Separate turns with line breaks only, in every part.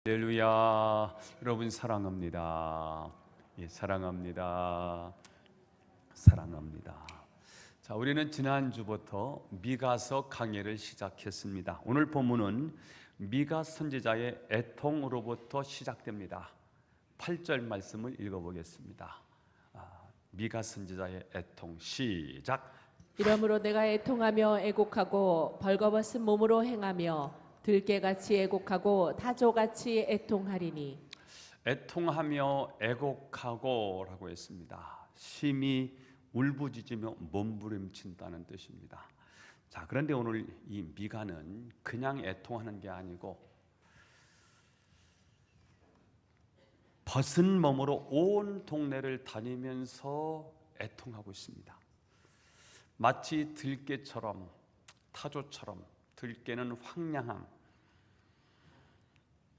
할렐루야. 여러분 사랑합니다. 예, 사랑합니다. 사랑합니다. 자, 우리는 지난주부터 미가서 강해를 시작했습니다. 오늘 본문은 미가 선지자의 애통으로부터 시작됩니다. 8절 말씀을 읽어보겠습니다. 미가 선지자의 애통 시작.
이러므로 내가 애통하며 애곡하고 벌거벗은 몸으로 행하며 들깨같이 애곡하고 타조같이 애통하리니.
애통하며 애곡하고 라고 했습니다. 심히 울부짖으며 몸부림친다는 뜻입니다. 자, 그런데 오늘 이 미가는 그냥 애통하는 게 아니고 벗은 몸으로 온 동네를 다니면서 애통하고 있습니다. 마치 들깨처럼, 타조처럼. 들깨는 황량함,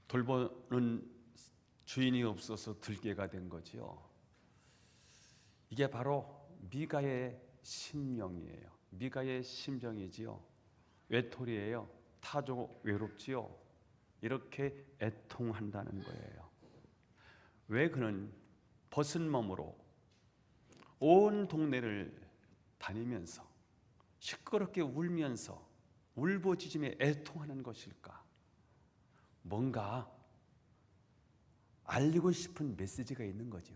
돌보는 주인이 없어서 들깨가 된 거지요. 이게 바로 미가의 심령이에요. 미가의 심정이지요. 외톨이에요. 타조 외롭지요. 이렇게 애통한다는 거예요. 왜 그는 벗은 몸으로 온 동네를 다니면서 시끄럽게 울면서 울부짖으며 애통하는 것일까? 뭔가 알리고 싶은 메시지가 있는 거죠.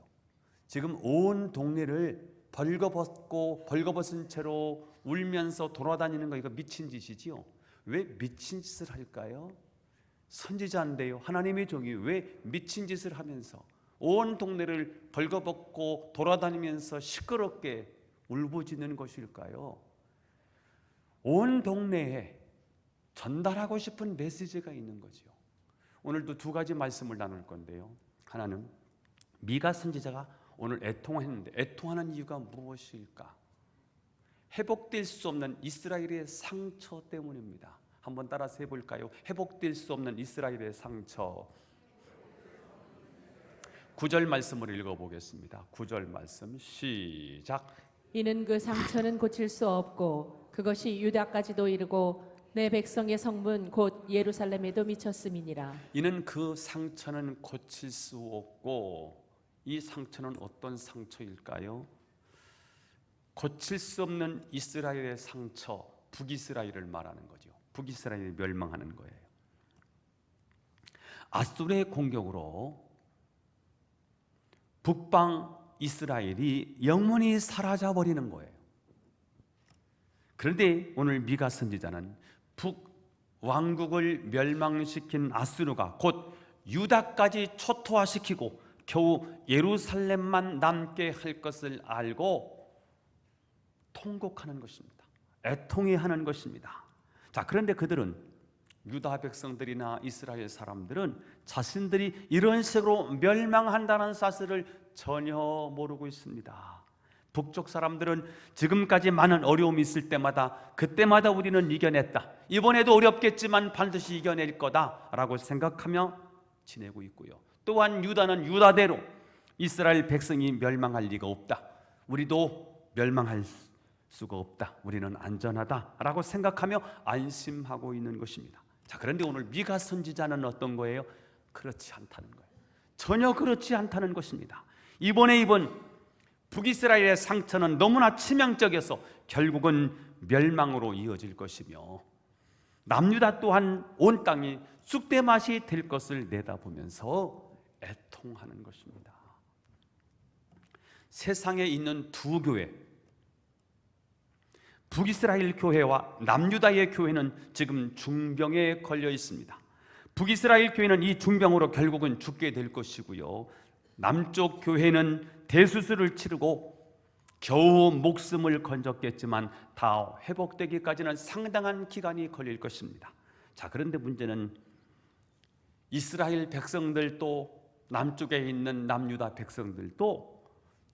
지금 온 동네를 벌거벗은 채로 울면서 돌아다니는 거, 이거 미친 짓이지요. 왜 미친 짓을 할까요? 선지자인데요, 하나님의 종이 왜 미친 짓을 하면서 온 동네를 벌거벗고 돌아다니면서 시끄럽게 울부짖는 것일까요? 온 동네에 전달하고 싶은 메시지가 있는 거죠. 오늘도 두 가지 말씀을 나눌 건데요. 하나는 미가 선지자가 오늘 애통했는데 애통하는 이유가 무엇일까? 회복될 수 없는 이스라엘의 상처 때문입니다. 한번 따라서 해볼까요? 회복될 수 없는 이스라엘의 상처. 9절 말씀을 읽어보겠습니다. 9절 말씀 시작.
이는 그 상처는 고칠 수 없고 그것이 유다까지도 이르고 내 백성의 성문 곧 예루살렘에도 미쳤음이니라.
이는 그 상처는 고칠 수 없고, 이 상처는 어떤 상처일까요? 고칠 수 없는 이스라엘의 상처, 북이스라엘을 말하는 거죠. 북이스라엘이 멸망하는 거예요. 아수르의 공격으로 북방 이스라엘이 영원히 사라져버리는 거예요. 그런데 오늘 미가 선지자는 북왕국을 멸망시킨 아수르가 곧 유다까지 초토화시키고 겨우 예루살렘만 남게 할 것을 알고 통곡하는 것입니다. 애통해하는 것입니다. 자, 그런데 그들은, 유다 백성들이나 이스라엘 사람들은 자신들이 이런 식으로 멸망한다는 사실을 전혀 모르고 있습니다. 북쪽 사람들은 지금까지 많은 어려움이 있을 때마다 그때마다 우리는 이겨냈다, 이번에도 어렵겠지만 반드시 이겨낼 거다라고 생각하며 지내고 있고요. 또한 유다는 유다대로 이스라엘 백성이 멸망할 리가 없다, 우리도 멸망할 수가 없다, 우리는 안전하다라고 생각하며 안심하고 있는 것입니다. 자, 그런데 오늘 미가 선지자는 어떤 거예요? 그렇지 않다는 거예요. 전혀 그렇지 않다는 것입니다. 이번 북이스라엘의 상처는 너무나 치명적이어서 결국은 멸망으로 이어질 것이며, 남유다 또한 온 땅이 쑥대맛이 될 것을 내다보면서 애통하는 것입니다. 세상에 있는 두 교회, 북이스라엘 교회와 남유다의 교회는 지금 중병에 걸려 있습니다. 북이스라엘 교회는 이 중병으로 결국은 죽게 될 것이고요, 남쪽 교회는 대수술을 치르고 겨우 목숨을 건졌겠지만 다 회복되기까지는 상당한 기간이 걸릴 것입니다. 자, 그런데 문제는 이스라엘 백성들도, 남쪽에 있는 남유다 백성들도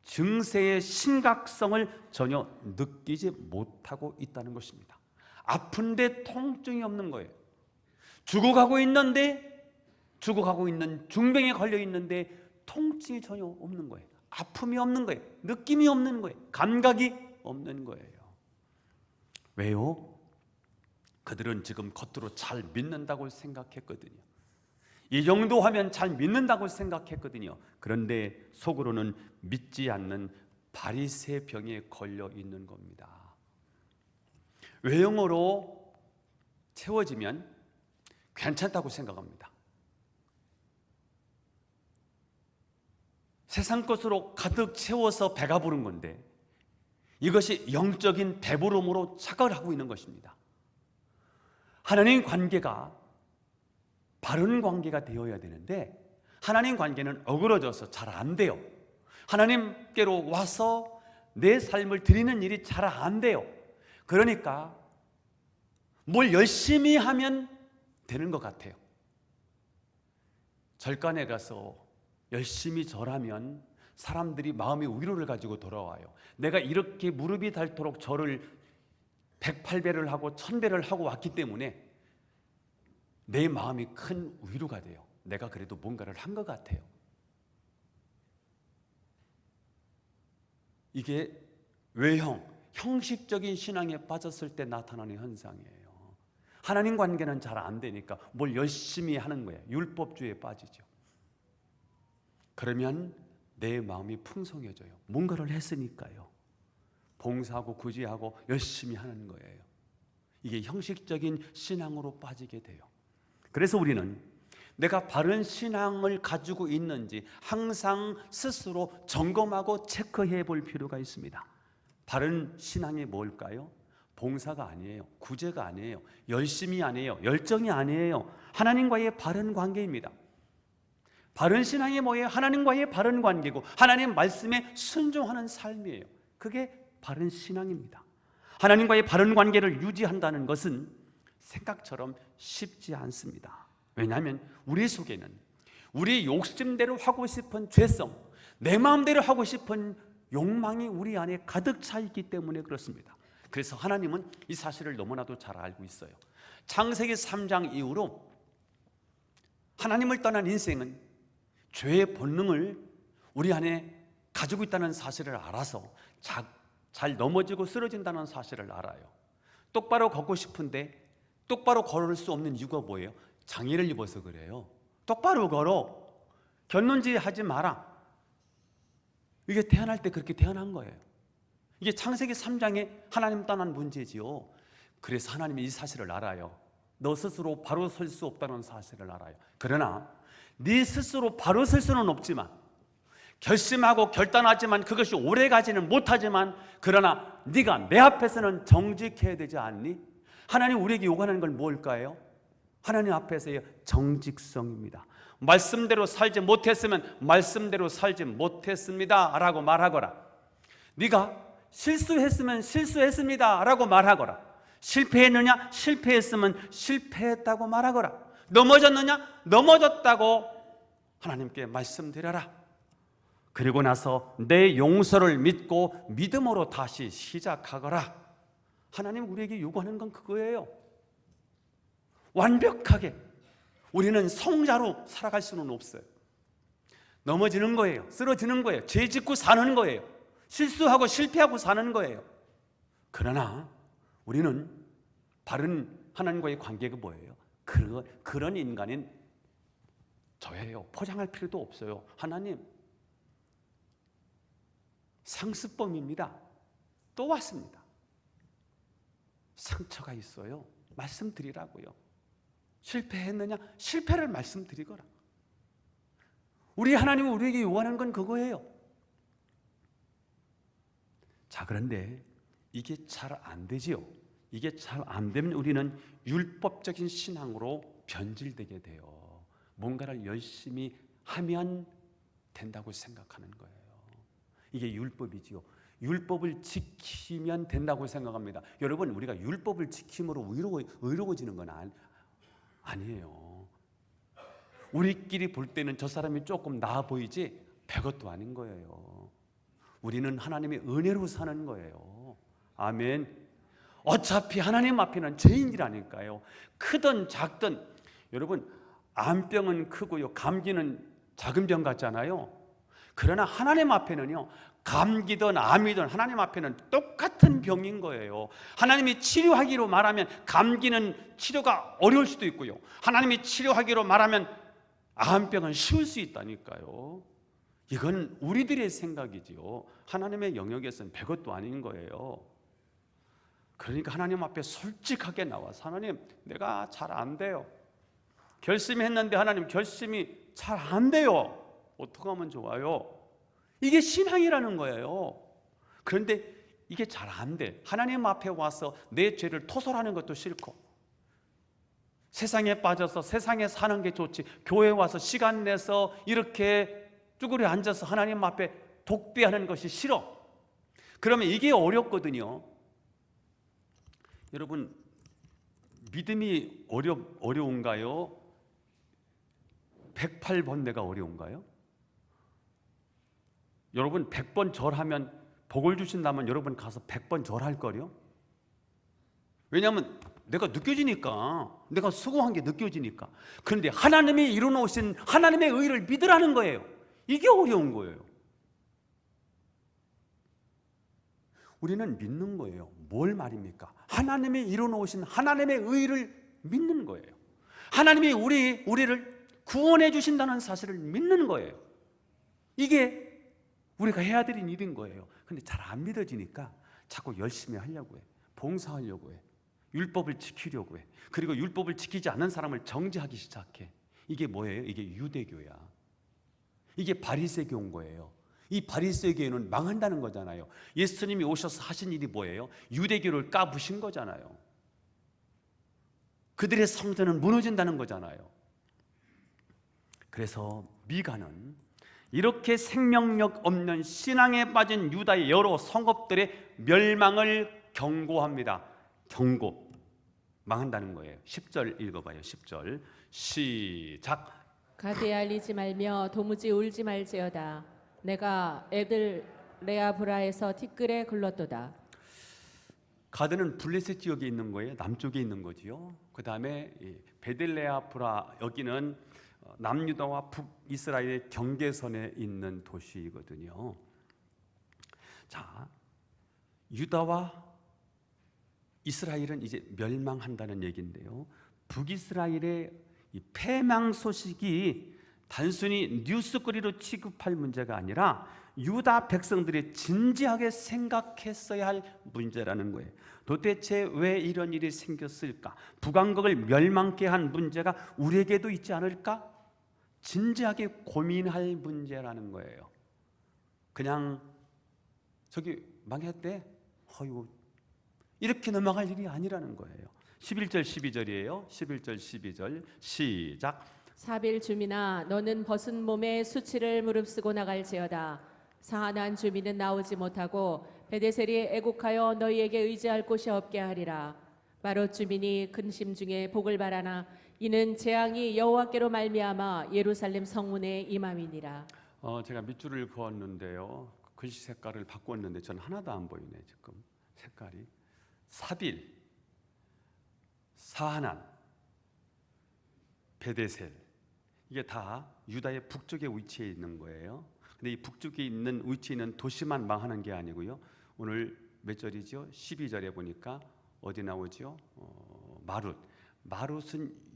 증세의 심각성을 전혀 느끼지 못하고 있다는 것입니다. 아픈데 통증이 없는 거예요. 죽어가고 있는 중병에 걸려 있는데 통증이 전혀 없는 거예요. 아픔이 없는 거예요. 느낌이 없는 거예요. 감각이 없는 거예요. 왜요? 그들은 지금 겉으로 잘 믿는다고 생각했거든요. 이 정도 하면 잘 믿는다고 생각했거든요. 그런데 속으로는 믿지 않는 바리새 병에 걸려 있는 겁니다. 외형으로 채워지면 괜찮다고 생각합니다. 세상 것으로 가득 채워서 배가 부른 건데 이것이 영적인 배부름으로 착각을 하고 있는 것입니다. 하나님 관계가 바른 관계가 되어야 되는데 하나님 관계는 어그러져서 잘 안 돼요. 하나님께로 와서 내 삶을 드리는 일이 잘 안 돼요. 그러니까 뭘 열심히 하면 되는 것 같아요. 절간에 가서 열심히 절하면 사람들이 마음의 위로를 가지고 돌아와요. 내가 이렇게 무릎이 닳도록 절을 108배를 하고 1000배를 하고 왔기 때문에 내 마음이 큰 위로가 돼요. 내가 그래도 뭔가를 한 것 같아요. 이게 외형, 형식적인 신앙에 빠졌을 때 나타나는 현상이에요. 하나님 관계는 잘 안 되니까 뭘 열심히 하는 거예요. 율법주의에 빠지죠. 그러면 내 마음이 풍성해져요. 뭔가를 했으니까요. 봉사하고 구제하고 열심히 하는 거예요. 이게 형식적인 신앙으로 빠지게 돼요. 그래서 우리는 내가 바른 신앙을 가지고 있는지 항상 스스로 점검하고 체크해 볼 필요가 있습니다. 바른 신앙이 뭘까요? 봉사가 아니에요. 구제가 아니에요. 열심이 아니에요. 열정이 아니에요. 하나님과의 바른 관계입니다. 바른 신앙이 뭐예요? 하나님과의 바른 관계고 하나님 말씀에 순종하는 삶이에요. 그게 바른 신앙입니다. 하나님과의 바른 관계를 유지한다는 것은 생각처럼 쉽지 않습니다. 왜냐하면 우리 속에는 우리 욕심대로 하고 싶은 죄성, 내 마음대로 하고 싶은 욕망이 우리 안에 가득 차 있기 때문에 그렇습니다. 그래서 하나님은 이 사실을 너무나도 잘 알고 있어요. 창세기 3장 이후로 하나님을 떠난 인생은 죄의 본능을 우리 안에 가지고 있다는 사실을 알아서 잘 넘어지고 쓰러진다는 사실을 알아요. 똑바로 걷고 싶은데 똑바로 걸을 수 없는 이유가 뭐예요? 장애를 입어서 그래요. 똑바로 걸어. 곁눈질 하지 마라. 이게 태어날 때 그렇게 태어난 거예요. 이게 창세기 3장에 하나님 떠난 문제지요. 그래서 하나님이 이 사실을 알아요. 너 스스로 바로 설 수 없다는 사실을 알아요. 그러나 네 스스로 바로 설 수는 없지만 결심하고 결단하지만 그것이 오래가지는 못하지만 그러나 네가 내 앞에서는 정직해야 되지 않니? 하나님 우리에게 요구하는 건 뭘까요? 하나님 앞에서의 정직성입니다. 말씀대로 살지 못했으면 말씀대로 살지 못했습니다 라고 말하거라. 네가 실수했으면 실수했습니다 라고 말하거라. 실패했느냐? 실패했으면 실패했다고 말하거라. 넘어졌느냐? 넘어졌다고 하나님께 말씀드려라. 그리고 나서 내 용서를 믿고 믿음으로 다시 시작하거라. 하나님 우리에게 요구하는 건 그거예요. 완벽하게 우리는 성자로 살아갈 수는 없어요. 넘어지는 거예요. 쓰러지는 거예요. 죄 짓고 사는 거예요. 실수하고 실패하고 사는 거예요. 그러나 우리는 바른 하나님과의 관계가 뭐예요? 그런 인간인 저예요. 포장할 필요도 없어요. 하나님 상습범입니다. 또 왔습니다. 상처가 있어요. 말씀드리라고요. 실패했느냐? 실패를 말씀드리거라. 우리 하나님은 우리에게 요구하는 건 그거예요. 자, 그런데 이게 잘 안 되지요. 이게 잘 안 되면 우리는 율법적인 신앙으로 변질되게 돼요. 뭔가를 열심히 하면 된다고 생각하는 거예요. 이게 율법이지요. 율법을 지키면 된다고 생각합니다. 여러분, 우리가 율법을 지킴으로 의로워지는 건 아니에요. 우리끼리 볼 때는 저 사람이 조금 나아 보이지 별것도 아닌 거예요. 우리는 하나님의 은혜로 사는 거예요. 아멘. 어차피 하나님 앞에는 죄인이라니까요. 크든 작든. 여러분, 암병은 크고요, 감기는 작은 병 같잖아요. 그러나 하나님 앞에는요, 감기든 암이든 하나님 앞에는 똑같은 병인 거예요. 하나님이 치료하기로 말하면 감기는 치료가 어려울 수도 있고요, 하나님이 치료하기로 말하면 암병은 쉬울 수 있다니까요. 이건 우리들의 생각이지요. 하나님의 영역에서는 별것도 아닌 거예요. 그러니까 하나님 앞에 솔직하게 나와서 하나님, 내가 잘 안 돼요. 결심했는데 하나님, 결심이 잘 안 돼요. 어떻게 하면 좋아요? 이게 신앙이라는 거예요. 그런데 이게 잘 안 돼. 하나님 앞에 와서 내 죄를 토설하는 것도 싫고, 세상에 빠져서 세상에 사는 게 좋지, 교회 와서 시간 내서 이렇게 쭈그려 앉아서 하나님 앞에 독배하는 것이 싫어. 그러면 이게 어렵거든요. 여러분, 믿음이 어려운가요? 108번뇌가 어려운가요? 여러분 100번 절하면 복을 주신다면 여러분 가서 100번 절할 거요? 왜냐하면 내가 느껴지니까, 내가 수고한 게 느껴지니까. 그런데 하나님이 이루어놓으신 하나님의 의를 믿으라는 거예요. 이게 어려운 거예요. 우리는 믿는 거예요. 뭘 말입니까? 하나님이 이루어놓으신 하나님의 의를 믿는 거예요. 하나님이 우리를 구원해 주신다는 사실을 믿는 거예요. 이게 우리가 해야 될 일인 거예요. 근데 잘 안 믿어지니까 자꾸 열심히 하려고 해. 봉사하려고 해. 율법을 지키려고 해. 그리고 율법을 지키지 않는 사람을 정죄하기 시작해. 이게 뭐예요? 이게 유대교야. 이게 바리새교인 거예요. 이 바리새교회는 망한다는 거잖아요. 예수님이 오셔서 하신 일이 뭐예요? 유대교를 까부신 거잖아요. 그들의 성전은 무너진다는 거잖아요. 그래서 미가는 이렇게 생명력 없는 신앙에 빠진 유다의 여러 성읍들의 멸망을 경고합니다. 경고. 망한다는 거예요. 10절 읽어봐요. 10절 시작.
가드에 알리지 말며 도무지 울지 말지어다. 내가 애들 레아브라에서 티끌에 글렀도다.
가드는 블레셋 지역에 있는 거예요. 남쪽에 있는 거지요. 그 다음에 베들레아브라, 여기는 남유다와 북이스라엘의 경계선에 있는 도시이거든요. 자, 유다와 이스라엘은 이제 멸망한다는 얘기인데요. 북이스라엘의 이 패망 소식이 단순히 뉴스거리로 취급할 문제가 아니라 유다 백성들이 진지하게 생각했어야 할 문제라는 거예요. 도대체 왜 이런 일이 생겼을까? 북왕국을 멸망케 한 문제가 우리에게도 있지 않을까? 진지하게 고민할 문제라는 거예요. 그냥 저기 망했대? 어이구, 이렇게 넘어갈 일이 아니라는 거예요. 11절 12절이에요. 11절 12절 시작.
사빌 주민아, 너는 벗은 몸에 수치를 무릅쓰고 나갈지어다. 사하난 주민은 나오지 못하고 베데셀이 애곡하여 너희에게 의지할 곳이 없게 하리라. 마롯 주민이 근심 중에 복을 바라나 이는 재앙이 여호와께로 말미암아 예루살렘 성문에 임함이니라.
제가 밑줄을 그었는데요. 글씨 색깔을 바꿨는데 저는 하나도 안 보이네. 지금 색깔이 사빌, 사하난, 베데셀, 이게 다 유다의 북쪽에 위치해 있는 거예요. 근데 이 북쪽에 있는 위치에 있는 도시만 망하는 게 아니고요. 오늘 몇 절이죠? 12절에 보니까 어디 나오죠? 마룻은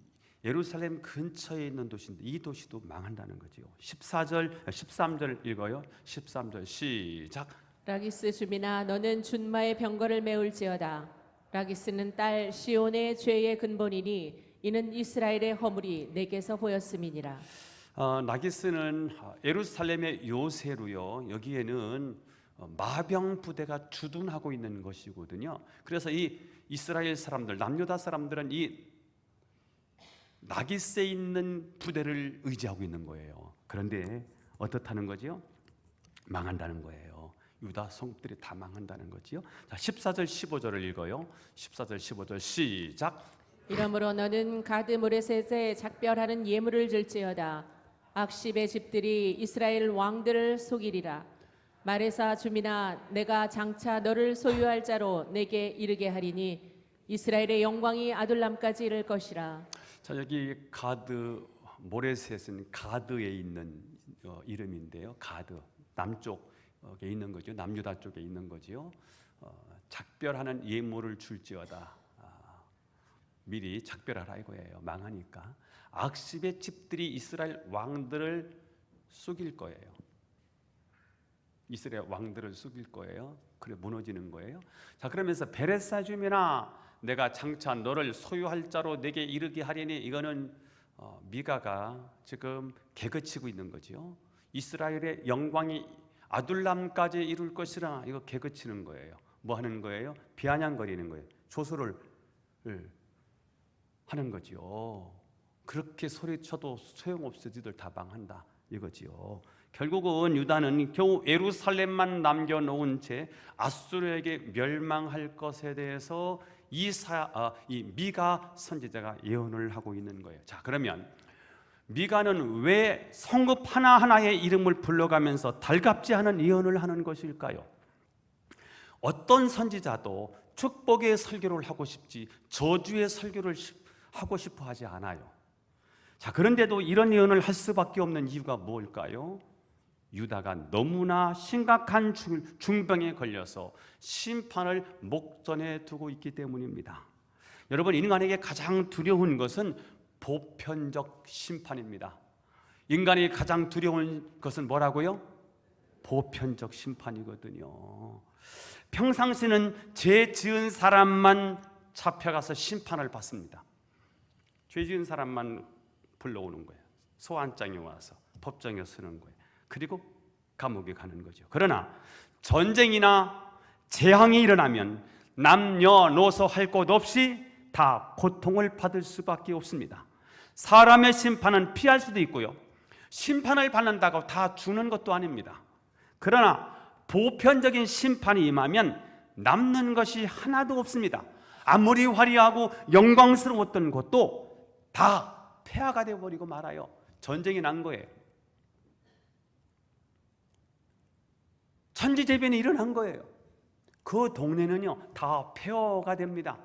예루살렘 근처에 있는 도시인데 이 도시도 망한다는 거죠. 13절 읽어요. 13절 시작.
라기스 주민아, 너는 준마의 병거를 메울지어다. 라기스는 딸 시온의 죄의 근본이니 이는 이스라엘의 허물이 내게서 보였음이니라.
라기스는 예루살렘의 요새로요. 여기에는 마병 부대가 주둔하고 있는 것이거든요. 그래서 이 이스라엘 사람들, 남유다 사람들은 이 라기스에 있는 부대를 의지하고 있는 거예요. 그런데 어떻다는 거지요? 망한다는 거예요. 유다 성읍들이 다 망한다는 거지요. 자, 14절 15절을 읽어요. 14절 15절 시작.
이러므로 너는 가드 모레셋에 작별하는 예물을 줄지어다. 악십의 집들이 이스라엘 왕들을 속이리라. 마레사 주민아, 내가 장차 너를 소유할 자로 내게 이르게 하리니 이스라엘의 영광이 아둘람까지 이를 것이라.
자, 여기 가드 모레셋은 가드에 있는 이름인데요. 가드 남쪽에 있는 거죠. 남유다 쪽에 있는 거죠. 작별하는 예물을 줄지어다. 미리 작별하라 이거예요. 망하니까. 악십의 집들이 이스라엘 왕들을 속일 거예요. 이스라엘 왕들을 속일 거예요. 그래 무너지는 거예요. 자, 그러면서 베레사 주민아 내가 장차 너를 소유할 자로 내게 이르게 하리니, 이거는 미가가 지금 개그치고 있는 거죠. 이스라엘의 영광이 아둘람까지 이룰 것이라, 이거 개그치는 거예요. 뭐 하는 거예요? 비아냥거리는 거예요. 조소를 하는 거지요. 그렇게 소리쳐도 소용없어, 니들 다 망한다 이거지요. 결국은 유다는 겨우 예루살렘만 남겨놓은 채 아수르에게 멸망할 것에 대해서 이 미가 선지자가 예언을 하고 있는 거예요. 자, 그러면 미가는 왜 성읍 하나하나의 이름을 불러가면서 달갑지 않은 예언을 하는 것일까요? 어떤 선지자도 축복의 설교를 하고 싶지 저주의 설교를 하고 싶어 하지 않아요. 자, 그런데도 이런 예언을 할 수밖에 없는 이유가 뭘까요? 유다가 너무나 심각한 중병에 걸려서 심판을 목전에 두고 있기 때문입니다. 여러분, 인간에게 가장 두려운 것은 보편적 심판입니다. 인간이 가장 두려운 것은 뭐라고요? 보편적 심판이거든요. 평상시는 죄 지은 사람만 잡혀가서 심판을 받습니다. 죄 지은 사람만 불러오는 거예요. 소환장에 와서 법정에 서는 거예요. 그리고 감옥에 가는 거죠. 그러나 전쟁이나 재앙이 일어나면 남녀노소 할 것 없이 다 고통을 받을 수밖에 없습니다. 사람의 심판은 피할 수도 있고요, 심판을 받는다고 다 죽는 것도 아닙니다. 그러나 보편적인 심판이 임하면 남는 것이 하나도 없습니다. 아무리 화려하고 영광스러웠던 것도 다 폐하가 되어버리고 말아요. 전쟁이 난 거예요. 천지재변이 일어난 거예요. 그 동네는요 다 폐허가 됩니다.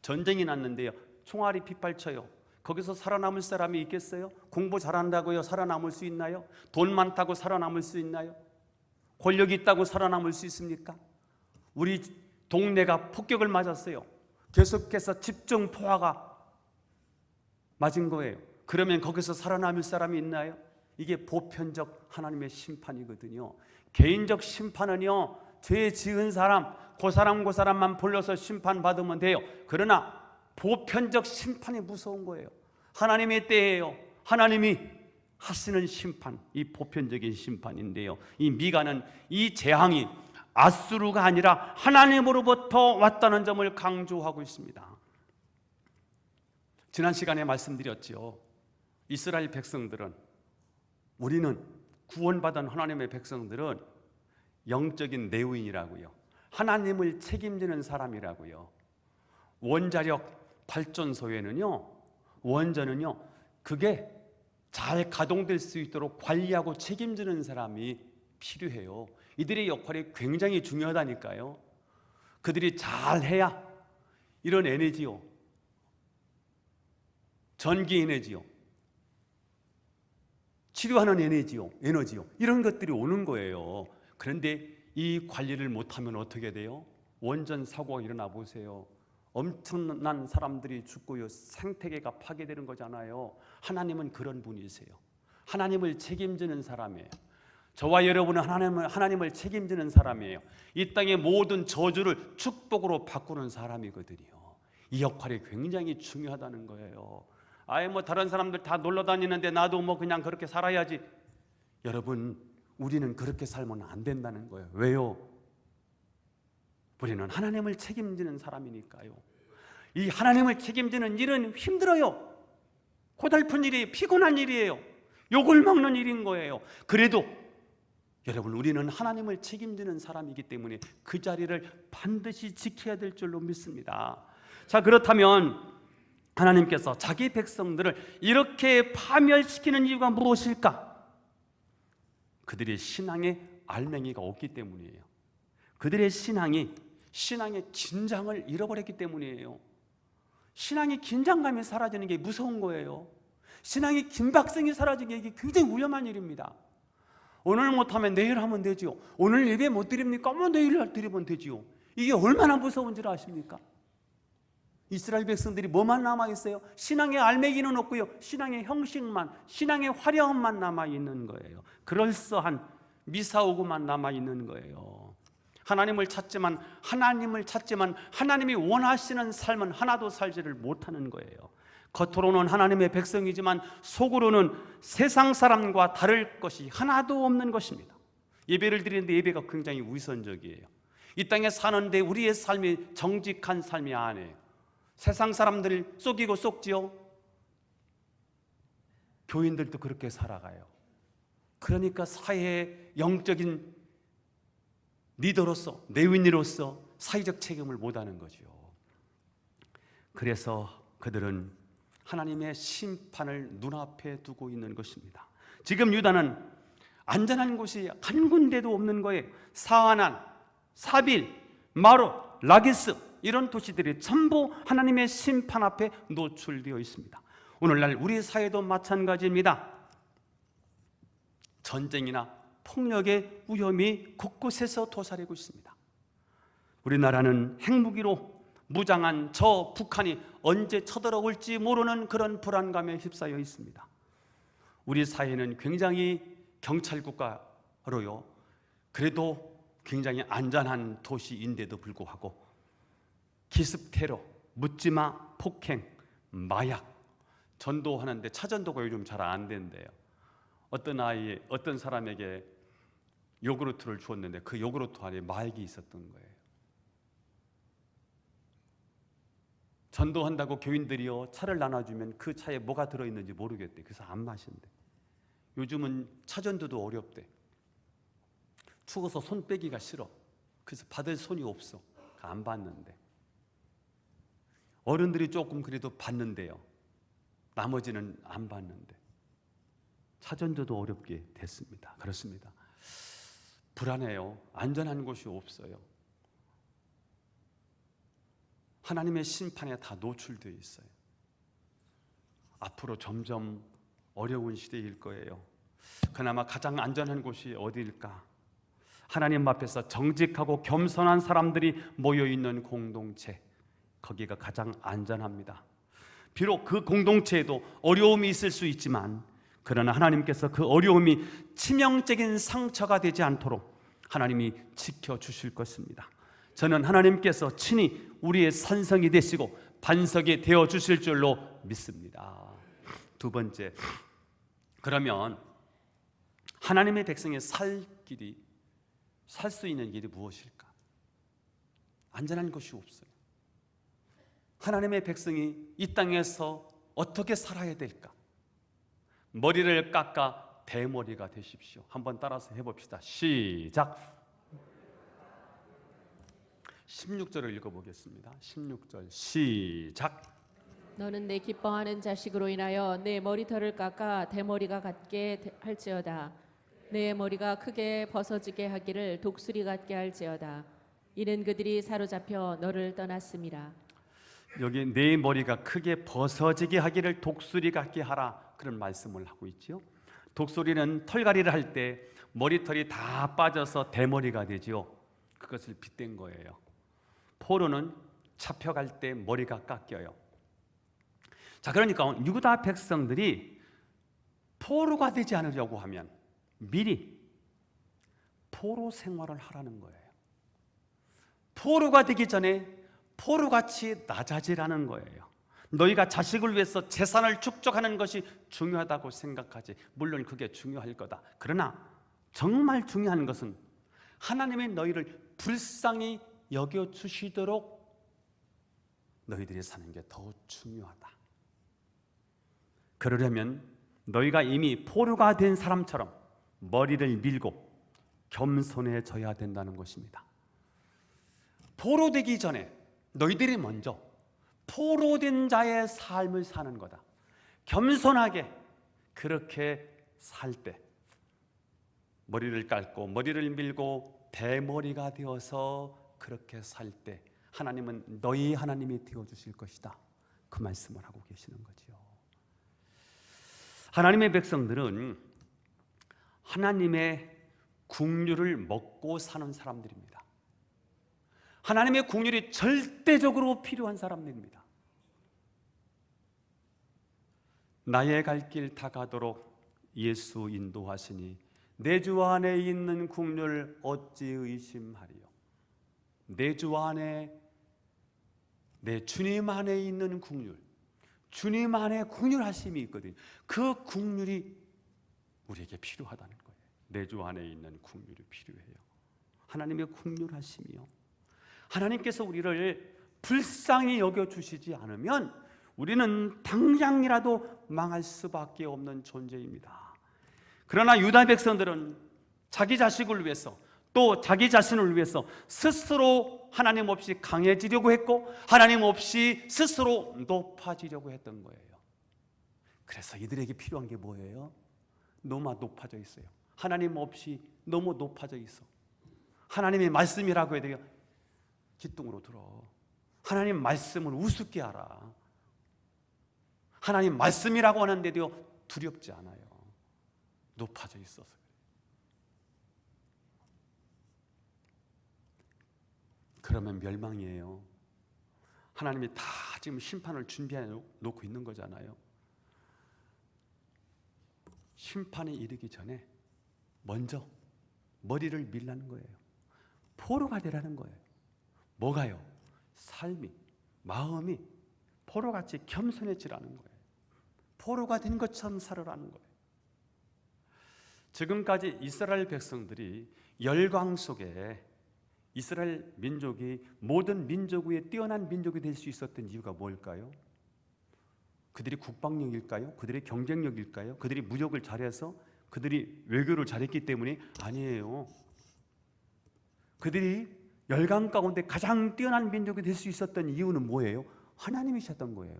전쟁이 났는데요, 총알이 빗발쳐요. 거기서 살아남을 사람이 있겠어요? 공부 잘한다고요 살아남을 수 있나요? 돈 많다고 살아남을 수 있나요? 권력이 있다고 살아남을 수 있습니까? 우리 동네가 폭격을 맞았어요. 계속해서 집중 포화가 맞은 거예요. 그러면 거기서 살아남을 사람이 있나요? 이게 보편적 하나님의 심판이거든요. 개인적 심판은요, 죄 지은 사람, 그 사람만 불러서 심판받으면 돼요. 그러나 보편적 심판이 무서운 거예요. 하나님의 때예요. 하나님이 하시는 심판, 이 보편적인 심판인데요, 이 미가는 이 재앙이 아수르가 아니라 하나님으로부터 왔다는 점을 강조하고 있습니다. 지난 시간에 말씀드렸죠. 이스라엘 백성들은, 우리는 구원받은 하나님의 백성들은 영적인 내우인이라고요, 하나님을 책임지는 사람이라고요. 원자력 발전소에는요, 원전은요, 그게 잘 가동될 수 있도록 관리하고 책임지는 사람이 필요해요. 이들의 역할이 굉장히 중요하다니까요. 그들이 잘해야 이런 에너지요, 전기 에너지요, 치료하는 에너지요, 이런 것들이 오는 거예요. 그런데 이 관리를 못하면 어떻게 돼요? 원전 사고가 일어나 보세요. 엄청난 사람들이 죽고요, 생태계가 파괴되는 거잖아요. 하나님은 그런 분이세요. 하나님을 책임지는 사람이에요. 저와 여러분은 하나님을 책임지는 사람이에요. 이 땅의 모든 저주를 축복으로 바꾸는 사람이거든요. 이 역할이 굉장히 중요하다는 거예요. 아예 뭐 다른 사람들 다 놀러 다니는데 나도 뭐 그냥 그렇게 살아야지. 여러분, 우리는 그렇게 살면 안 된다는 거예요. 왜요? 우리는 하나님을 책임지는 사람이니까요. 이 하나님을 책임지는 일은 힘들어요. 고달픈 일이에요. 피곤한 일이에요. 욕을 먹는 일인 거예요. 그래도 여러분, 우리는 하나님을 책임지는 사람이기 때문에 그 자리를 반드시 지켜야 될 줄로 믿습니다. 자, 그렇다면 하나님께서 자기 백성들을 이렇게 파멸시키는 이유가 무엇일까? 그들의 신앙에 알맹이가 없기 때문이에요. 그들의 신앙의 긴장을 잃어버렸기 때문이에요. 신앙의 긴장감이 사라지는 게 무서운 거예요. 신앙의 긴박성이 사라지는 게 이게 굉장히 위험한 일입니다. 오늘 못하면 내일 하면 되지요. 오늘 예배 못 드립니까? 내일 드리면 되지요. 이게 얼마나 무서운 줄 아십니까? 이스라엘 백성들이 뭐만 남아있어요? 신앙의 알맹이는 없고요, 신앙의 형식만, 신앙의 화려함만 남아있는 거예요. 그럴싸한 미사오구만 남아있는 거예요. 하나님을 찾지만 하나님이 원하시는 삶은 하나도 살지를 못하는 거예요. 겉으로는 하나님의 백성이지만 속으로는 세상 사람과 다를 것이 하나도 없는 것입니다. 예배를 드리는데 예배가 굉장히 위선적이에요. 이 땅에 사는데 우리의 삶이 정직한 삶이 아니에요. 세상 사람들 속이고 속지요. 교인들도 그렇게 살아가요. 그러니까 사회의 영적인 리더로서, 내윈으로서 사회적 책임을 못하는 거죠. 그래서 그들은 하나님의 심판을 눈앞에 두고 있는 것입니다. 지금 유다는 안전한 곳이 한 군데도 없는 거예요. 사아난, 사빌, 마롯, 라기스 이런 도시들이 전부 하나님의 심판 앞에 노출되어 있습니다. 오늘날 우리 사회도 마찬가지입니다. 전쟁이나 폭력의 위험이 곳곳에서 도사리고 있습니다. 우리나라는 핵무기로 무장한 저 북한이 언제 쳐들어올지 모르는 그런 불안감에 휩싸여 있습니다. 우리 사회는 굉장히 경찰국가로요, 그래도 굉장히 안전한 도시인데도 불구하고 기습 테러, 묻지마 폭행, 마약, 전도하는데 차전도가 요즘 잘 안 된대요. 어떤 사람에게 요구르트를 주었는데 그 요구르트 안에 마약이 있었던 거예요. 전도한다고 교인들이요 차를 나눠주면 그 차에 뭐가 들어있는지 모르겠대. 그래서 안 마신대. 요즘은 차전도도 어렵대. 추워서 손 빼기가 싫어. 그래서 받을 손이 없어. 안 받는데. 어른들이 조금 그래도 받는데요, 나머지는 안 받는데. 차전도도 어렵게 됐습니다. 그렇습니다. 불안해요. 안전한 곳이 없어요. 하나님의 심판에 다 노출되어 있어요. 앞으로 점점 어려운 시대일 거예요. 그나마 가장 안전한 곳이 어디일까? 하나님 앞에서 정직하고 겸손한 사람들이 모여있는 공동체, 거기가 가장 안전합니다. 비록 그 공동체에도 어려움이 있을 수 있지만, 그러나 하나님께서 그 어려움이 치명적인 상처가 되지 않도록 하나님이 지켜주실 것입니다. 저는 하나님께서 친히 우리의 산성이 되시고 반석이 되어주실 줄로 믿습니다. 두 번째, 그러면 하나님의 백성의 살 수 있는 길이 무엇일까? 안전한 곳이 없어요. 하나님의 백성이 이 땅에서 어떻게 살아야 될까? 머리를 깎아 대머리가 되십시오. 한번 따라서 해봅시다. 시작. 16절을 읽어보겠습니다. 16절 시작.
너는 내 기뻐하는 자식으로 인하여 내 머리털을 깎아 대머리가 같게 할지어다. 내 머리가 크게 벗어지게 하기를 독수리 같게 할지어다. 이는 그들이 사로잡혀 너를 떠났음이라.
여기 내 머리가 크게 벗어지게 하기를 독수리 같게 하라, 그런 말씀을 하고 있죠. 독수리는 털갈이를 할 때 머리털이 다 빠져서 대머리가 되죠. 그것을 빗댄 거예요. 포로는 잡혀갈 때 머리가 깎여요. 자, 그러니까 유다 백성들이 포로가 되지 않으려고 하면 미리 포로 생활을 하라는 거예요. 포로가 되기 전에 포로같이 낮아지라는 거예요. 너희가 자식을 위해서 재산을 축적하는 것이 중요하다고 생각하지. 물론 그게 중요할 거다. 그러나 정말 중요한 것은 하나님의 너희를 불쌍히 여겨주시도록 너희들이 사는 게 더 중요하다. 그러려면 너희가 이미 포로가 된 사람처럼 머리를 밀고 겸손해져야 된다는 것입니다. 포로 되기 전에 너희들이 먼저 포로된 자의 삶을 사는 거다. 겸손하게 그렇게 살 때, 머리를 깔고 머리를 밀고 대머리가 되어서 그렇게 살 때 하나님은 너희 하나님이 되어주실 것이다. 그 말씀을 하고 계시는 거죠. 하나님의 백성들은 하나님의 국류를 먹고 사는 사람들입니다. 하나님의 국률이 절대적으로 필요한 사람들입니다. 나의 갈 길 다 가도록 예수 인도하시니 내 주 안에 있는 국률 어찌 의심하리요. 내 주 안에, 내 주님 안에 있는 국률, 주님 안에 국률하심이 있거든요. 그 국률이 우리에게 필요하다는 거예요. 내 주 안에 있는 국률이 필요해요. 하나님의 국률하심이요. 하나님께서 우리를 불쌍히 여겨주시지 않으면 우리는 당장이라도 망할 수밖에 없는 존재입니다. 그러나 유다 백성들은 자기 자식을 위해서 또 자기 자신을 위해서 스스로 하나님 없이 강해지려고 했고 하나님 없이 스스로 높아지려고 했던 거예요. 그래서 이들에게 필요한 게 뭐예요? 너무 높아져 있어요. 하나님 없이 너무 높아져 있어. 하나님의 말씀이라고 해야 돼요. 기둥으로 들어. 하나님 말씀을 우습게 하라. 하나님 말씀이라고 하는데도 두렵지 않아요. 높아져 있어서. 그러면 멸망이에요. 하나님이 다 지금 심판을 준비해 놓고 있는 거잖아요. 심판에 이르기 전에 먼저 머리를 밀라는 거예요. 포로가 되라는 거예요. 뭐가요? 삶이, 마음이 포로같이 겸손해지라는 거예요. 포로가 된 것처럼 살아라는 거예요. 지금까지 이스라엘 백성들이 열광 속에 이스라엘 민족이 모든 민족 위에 뛰어난 민족이 될 수 있었던 이유가 뭘까요? 그들이 국방력일까요? 그들의 경쟁력일까요? 그들이 무역을 잘해서 그들이 외교를 잘했기 때문이 아니에요. 그들이 열강 가운데 가장 뛰어난 민족이 될 수 있었던 이유는 뭐예요? 하나님이셨던 거예요.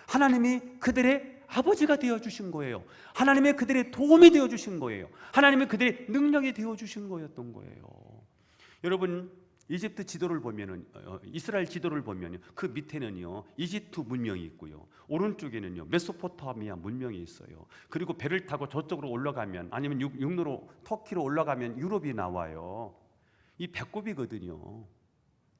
하나님이 그들의 아버지가 되어주신 거예요. 하나님이 그들의 도움이 되어주신 거예요. 하나님이 그들의 능력이 되어주신 거였던 거예요. 여러분, 이집트 지도를 보면은 이스라엘 지도를 보면요, 그 밑에는요 이집트 문명이 있고요, 오른쪽에는요 메소포타미아 문명이 있어요. 그리고 배를 타고 저쪽으로 올라가면, 아니면 육로로 터키로 올라가면 유럽이 나와요. 이 배꼽이거든요.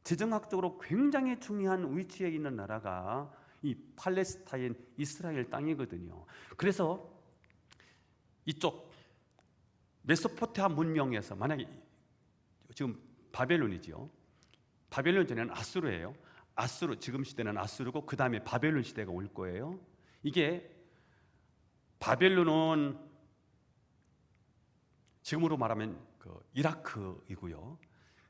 지정학적으로 굉장히 중요한 위치에 있는 나라가 이 팔레스타인 이스라엘 땅이거든요. 그래서 이쪽 메소포타미아 문명에서 만약에 지금 바벨론이죠. 바벨론 전에는 아수르예요. 아수르, 지금 시대는 아수르고 그 다음에 바벨론 시대가 올 거예요. 이게 바벨론은 지금으로 말하면 그 이라크이고요.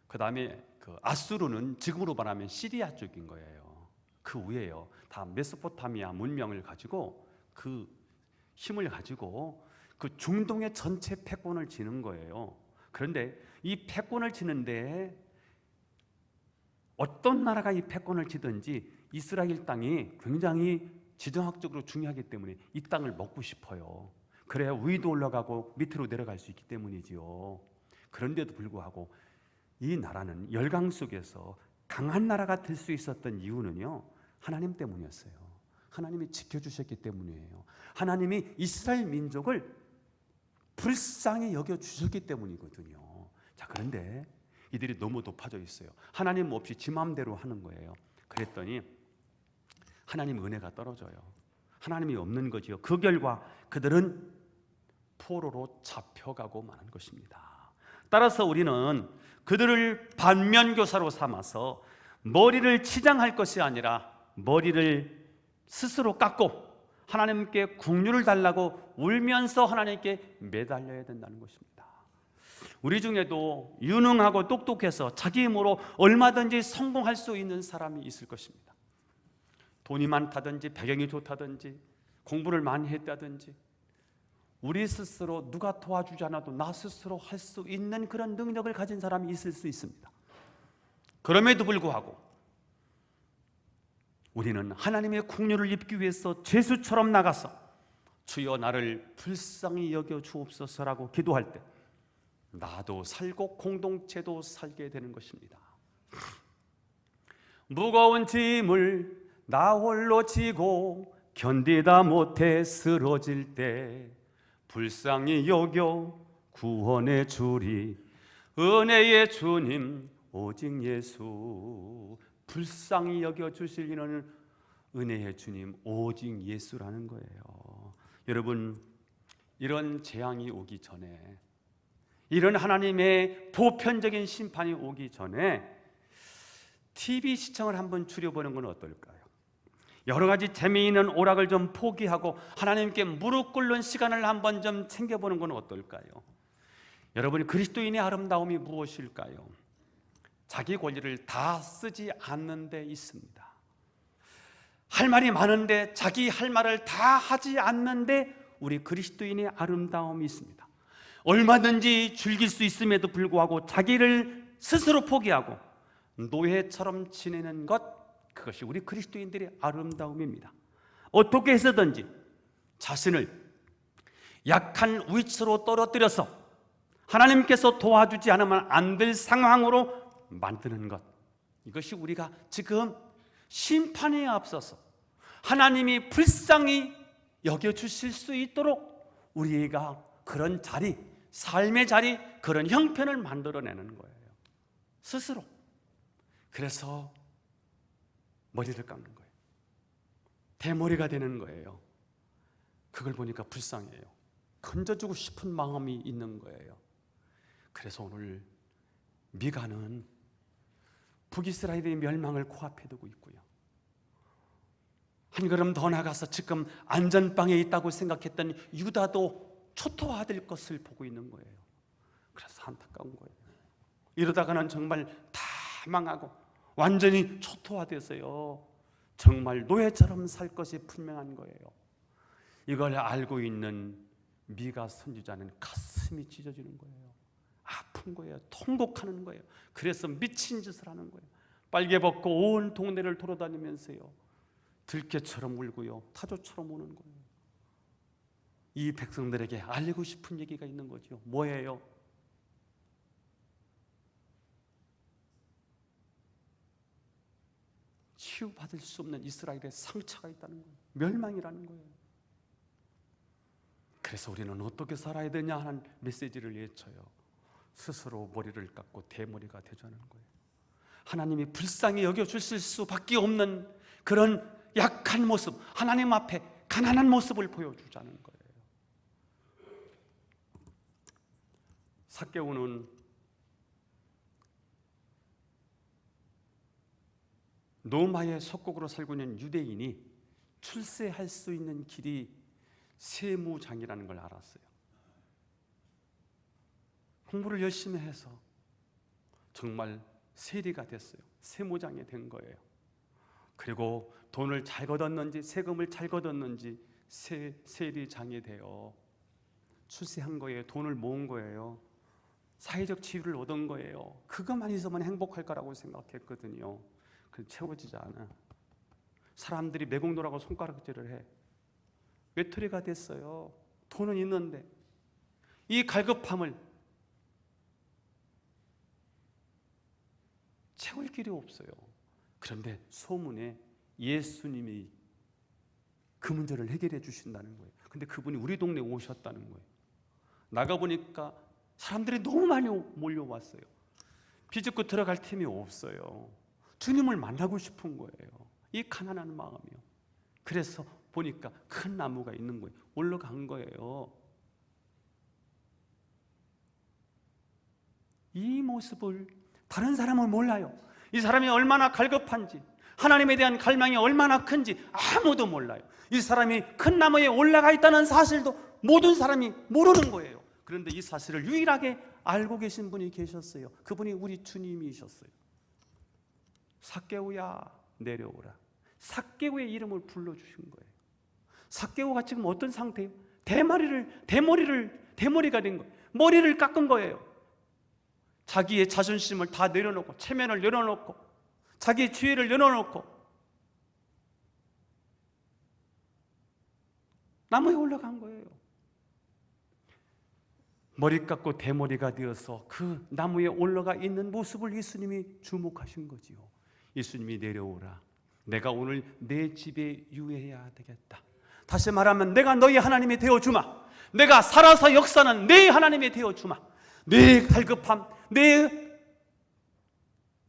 그 다음에 그 아수르는 지금으로 말하면 시리아 쪽인 거예요. 그 위에요. 다 메소포타미아 문명을 가지고 그 힘을 가지고 그 중동의 전체 패권을 지는 거예요. 그런데 이 패권을 지는데 어떤 나라가 이 패권을 지든지 이스라엘 땅이 굉장히 지정학적으로 중요하기 때문에 이 땅을 먹고 싶어요. 그래야 위도 올라가고 밑으로 내려갈 수 있기 때문이지요. 그런데도 불구하고 이 나라는 열강 속에서 강한 나라가 될 수 있었던 이유는요, 하나님 때문이었어요. 하나님이 지켜주셨기 때문이에요. 하나님이 이스라엘 민족을 불쌍히 여겨주셨기 때문이거든요. 자, 그런데 이들이 너무 높아져 있어요. 하나님 없이 지 마음대로 하는 거예요. 그랬더니 하나님 은혜가 떨어져요. 하나님이 없는 거지요. 그 결과 그들은 포로로 잡혀가고 마는 것입니다. 따라서 우리는 그들을 반면교사로 삼아서 머리를 치장할 것이 아니라 머리를 스스로 깎고 하나님께 국류를 달라고 울면서 하나님께 매달려야 된다는 것입니다. 우리 중에도 유능하고 똑똑해서 자기 힘으로 얼마든지 성공할 수 있는 사람이 있을 것입니다. 돈이 많다든지 배경이 좋다든지 공부를 많이 했다든지 우리 스스로 누가 도와주지 않아도 나 스스로 할 수 있는 그런 능력을 가진 사람이 있을 수 있습니다. 그럼에도 불구하고 우리는 하나님의 국류를 입기 위해서 죄수처럼 나가서 주여 나를 불쌍히 여겨 주옵소서라고 기도할 때 나도 살고 공동체도 살게 되는 것입니다. 무거운 짐을 나 홀로 지고 견디다 못해 쓰러질 때 불쌍히 여겨 구원해 주리 은혜의 주님 오직 예수. 불쌍히 여겨 주실 이는 은혜의 주님 오직 예수라는 거예요. 여러분, 이런 재앙이 오기 전에, 이런 하나님의 보편적인 심판이 오기 전에 TV 시청을 한번 줄여보는 건 어떨까요? 여러 가지 재미있는 오락을 좀 포기하고 하나님께 무릎 꿇는 시간을 한번 좀 챙겨보는 건 어떨까요? 여러분, 그리스도인의 아름다움이 무엇일까요? 자기 권리를 다 쓰지 않는 데 있습니다. 할 말이 많은데 자기 할 말을 다 하지 않는데 우리 그리스도인의 아름다움이 있습니다. 얼마든지 즐길 수 있음에도 불구하고 자기를 스스로 포기하고 노예처럼 지내는 것, 그것이 우리 그리스도인들의 아름다움입니다. 어떻게 해서든지 자신을 약한 위치로 떨어뜨려서 하나님께서 도와주지 않으면 안 될 상황으로 만드는 것, 이것이 우리가 지금 심판에 앞서서 하나님이 불쌍히 여겨주실 수 있도록 우리가 그런 자리, 삶의 자리, 그런 형편을 만들어내는 거예요, 스스로. 그래서 머리를 깎는 거예요. 대머리가 되는 거예요. 그걸 보니까 불쌍해요. 건져주고 싶은 마음이 있는 거예요. 그래서 오늘 미가는 북이스라엘의 멸망을 코앞에 두고 있고요, 한 걸음 더 나가서 지금 안전빵에 있다고 생각했던 유다도 초토화될 것을 보고 있는 거예요. 그래서 안타까운 거예요. 이러다가는 정말 다 망하고 완전히 초토화돼서요, 정말 노예처럼 살 것이 분명한 거예요. 이걸 알고 있는 미가 선지자는 가슴이 찢어지는 거예요. 아픈 거예요. 통곡하는 거예요. 그래서 미친 짓을 하는 거예요. 빨개 벗고 온 동네를 돌아다니면서요, 들깨처럼 울고요, 타조처럼 우는 거예요. 이 백성들에게 알고 싶은 얘기가 있는 거죠. 뭐예요? 치유받을 수 없는 이스라엘의 상처가 있다는 거예요. 멸망이라는 거예요. 그래서 우리는 어떻게 살아야 되냐 하는 메시지를 외쳐요. 스스로 머리를 깎고 대머리가 되자는 거예요. 하나님이 불쌍히 여겨주실 수밖에 없는 그런 약한 모습, 하나님 앞에 가난한 모습을 보여주자는 거예요. 삭개오는 로마의 속국으로 살고 있는 유대인이 출세할 수 있는 길이 세무장이라는 걸 알았어요. 공부를 열심히 해서 정말 세리가 됐어요. 세무장이 된 거예요. 그리고 돈을 잘 걷었는지, 세금을 잘 걷었는지 세리장이 되어 출세한 거예요. 돈을 모은 거예요. 사회적 지위를 얻은 거예요. 그것만 있으면 행복할 거라고 생각했거든요. 그런데 채워지지 않아. 사람들이 매국노라고 손가락질을 해. 외톨이가 됐어요. 돈은 있는데 이 갈급함을 채울 길이 없어요. 그런데 소문에 예수님이 그 문제를 해결해 주신다는 거예요. 근데 그분이 우리 동네에 오셨다는 거예요. 나가보니까 사람들이 너무 많이 몰려왔어요. 비집고 들어갈 틈이 없어요. 주님을 만나고 싶은 거예요. 이 가난한 마음이요. 그래서 보니까 큰 나무가 있는 거예요. 올라간 거예요. 이 모습을 다른 사람은 몰라요. 이 사람이 얼마나 갈급한지, 하나님에 대한 갈망이 얼마나 큰지 아무도 몰라요. 이 사람이 큰 나무에 올라가 있다는 사실도 모든 사람이 모르는 거예요. 그런데 이 사실을 유일하게 알고 계신 분이 계셨어요. 그분이 우리 주님이셨어요. 삭개오야, 내려오라. 삭개오의 이름을 불러주신 거예요. 삭개오가 지금 어떤 상태예요? 대머리가 된 거예요. 머리를 깎은 거예요. 자기의 자존심을 다 내려놓고, 체면을 내려놓고, 자기의 지혜를 내려놓고 나무에 올라간 거예요. 머리 깎고 대머리가 되어서 그 나무에 올라가 있는 모습을 예수님이 주목하신 거지요. 예수님이 내려오라. 내가 오늘 내 집에 유해해야 되겠다. 다시 말하면 내가 너희 하나님이 되어주마. 내가 살아서 역사는 내 하나님이 되어주마. 내 갈급함, 내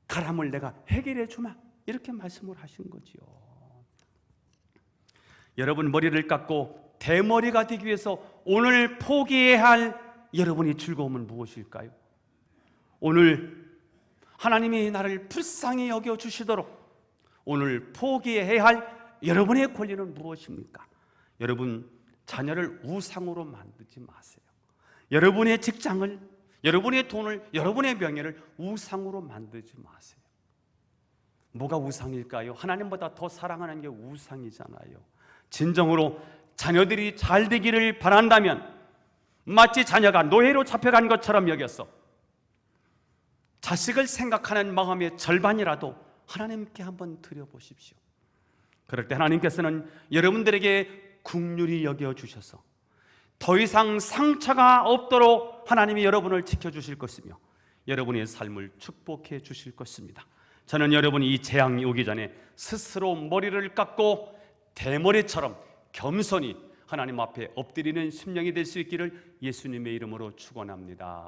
가람을 내가 해결해 주마. 이렇게 말씀을 하신 거지요. 여러분, 머리를 깎고 대머리가 되기 위해서 오늘 포기해야 할 여러분의 즐거움은 무엇일까요? 오늘 하나님이 나를 불쌍히 여겨주시도록 오늘 포기해야 할 여러분의 권리는 무엇입니까? 여러분, 자녀를 우상으로 만들지 마세요. 여러분의 직장을, 여러분의 돈을, 여러분의 명예를 우상으로 만들지 마세요. 뭐가 우상일까요? 하나님보다 더 사랑하는 게 우상이잖아요. 진정으로 자녀들이 잘 되기를 바란다면 마치 자녀가 노예로 잡혀간 것처럼 여겨서 자식을 생각하는 마음의 절반이라도 하나님께 한번 드려보십시오. 그럴 때 하나님께서는 여러분들에게 긍휼히 여겨주셔서 더 이상 상처가 없도록 하나님이 여러분을 지켜주실 것이며 여러분의 삶을 축복해 주실 것입니다. 저는 여러분이 이 재앙이 오기 전에 스스로 머리를 깎고 대머리처럼 겸손히 하나님 앞에 엎드리는 심령이 될 수 있기를 예수님의 이름으로 축원합니다.